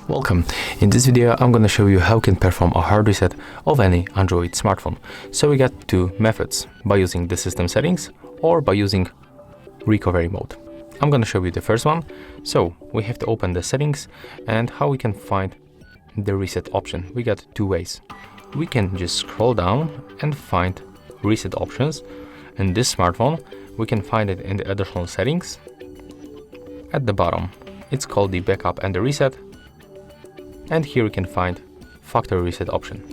Welcome. In this video I'm gonna show you how you can perform a hard reset of any Android smartphone. So we got two methods, by using the system settings or by using recovery mode. I'm gonna show you the first one. So we have to open the settings and how we can find the reset option. We got two ways. We can just scroll down and find reset options. In this smartphone we can find it in the additional settings at the bottom. It's called the backup and the reset. And here you can find factory reset option.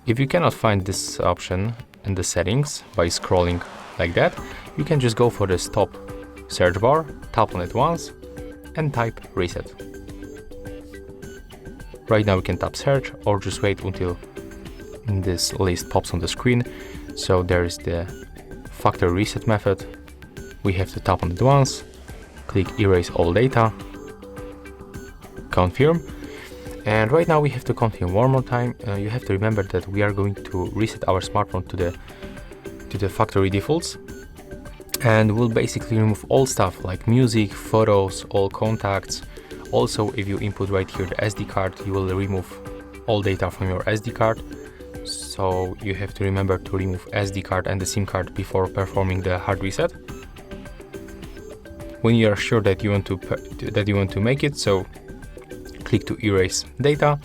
If you cannot find this option in the settings by scrolling like that, you can just go for this top search bar, tap on it once and type reset. Right now we can tap search or just wait until this list pops on the screen. So there is the factory reset method. We have to tap on it once, click erase all data, confirm. And right now we have to continue one more time. You have to remember that we are going to reset our smartphone to the factory defaults, and we'll basically remove all stuff like music, photos, all contacts. Also, if you input right here the SD card, you will remove all data from your SD card. So you have to remember to remove SD card and the SIM card before performing the hard reset. When you are sure that you want to make it, so click to erase data,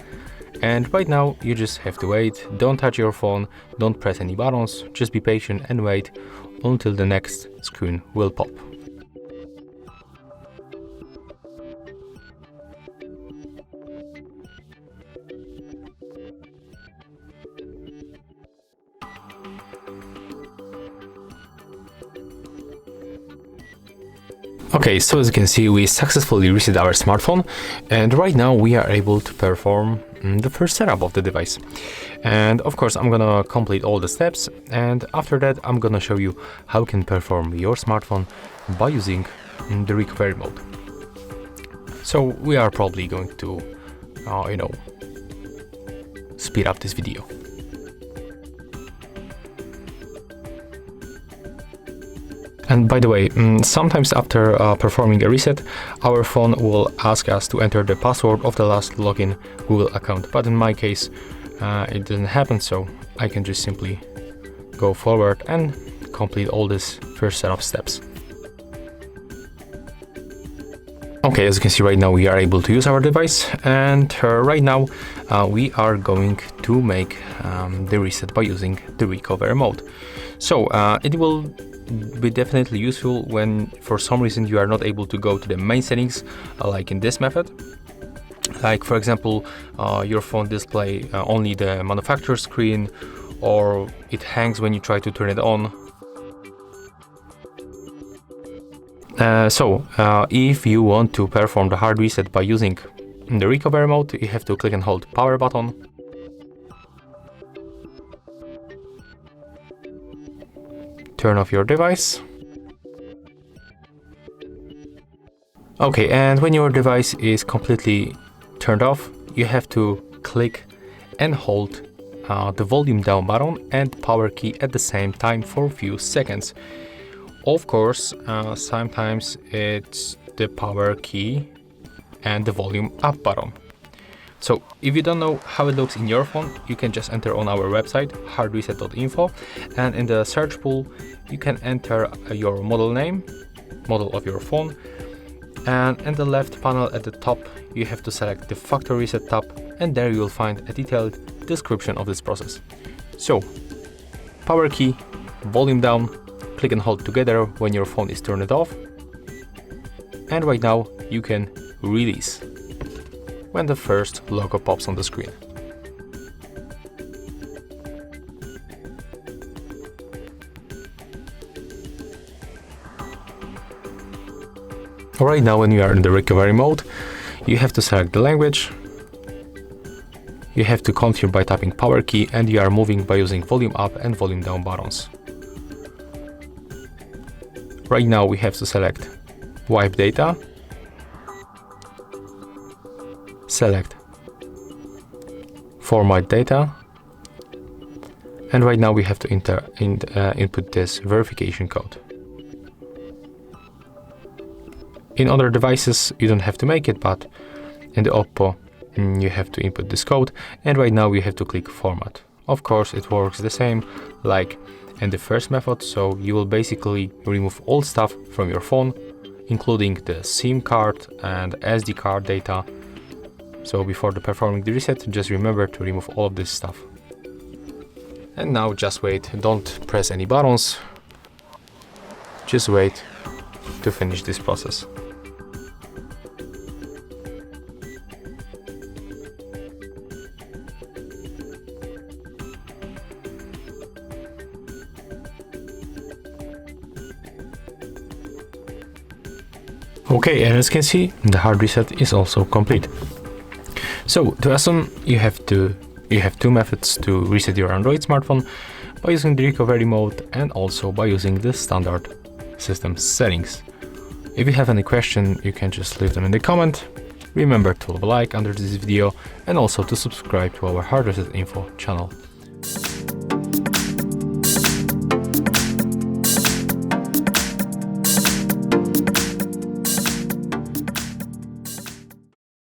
and right now you just have to wait. Don't touch your phone, don't press any buttons, just be patient and wait until the next screen will pop. Okay, so as you can see, we successfully reset our smartphone, and right now we are able to perform the first setup of the device. And of course I'm gonna complete all the steps, and after that I'm gonna show you how you can perform your smartphone by using the recovery mode. So we are probably going to speed up this video. And by the way, sometimes after performing a reset, our phone will ask us to enter the password of the last login Google account. But in my case, it didn't happen, so I can just simply go forward and complete all this first set of steps. Okay, as you can see right now, we are able to use our device, and right now we are going to make the reset by using the recovery mode. So it will be definitely useful when for some reason you are not able to go to the main settings, like in this method. Like for example, your phone display only the manufacturer screen, or it hangs when you try to turn it on. If you want to perform the hard reset by using the recovery mode, you have to click and hold power button. Turn off your device. Okay, and when your device is completely turned off, you have to click and hold the volume down button and power key at the same time for a few seconds. Of course, sometimes it's the power key and the volume up button. So if you don't know how it looks in your phone, you can just enter on our website HardReset.Info, and in the search pool you can enter your model name, model of your phone, and in the left panel at the top you have to select the factory reset tab, and there you will find a detailed description of this process. So power key, volume down, click and hold together when your phone is turned off, and right now you can release when the first logo pops on the screen. Right now, when you are in the recovery mode, you have to select the language, you have to continue by tapping power key, and you are moving by using volume up and volume down buttons. Right now we have to select wipe data, select format data, And right now we have to input this verification code. In other devices you don't have to make it, but in the Oppo you have to input this code, and right now we have to click format. Of course it works the same like in the first method, so you will basically remove all stuff from your phone, including the SIM card and SD card data. So before performing the reset, just remember to remove all of this stuff. And now just wait, don't press any buttons, just wait to finish this process. Okay, and as you can see, the hard reset is also complete. So to assume you have two methods to reset your Android smartphone, by using the recovery mode and also by using the standard system settings. If you have any question, you can just leave them in the comment. Remember to leave a like under this video and also to subscribe to our HardReset.Info channel.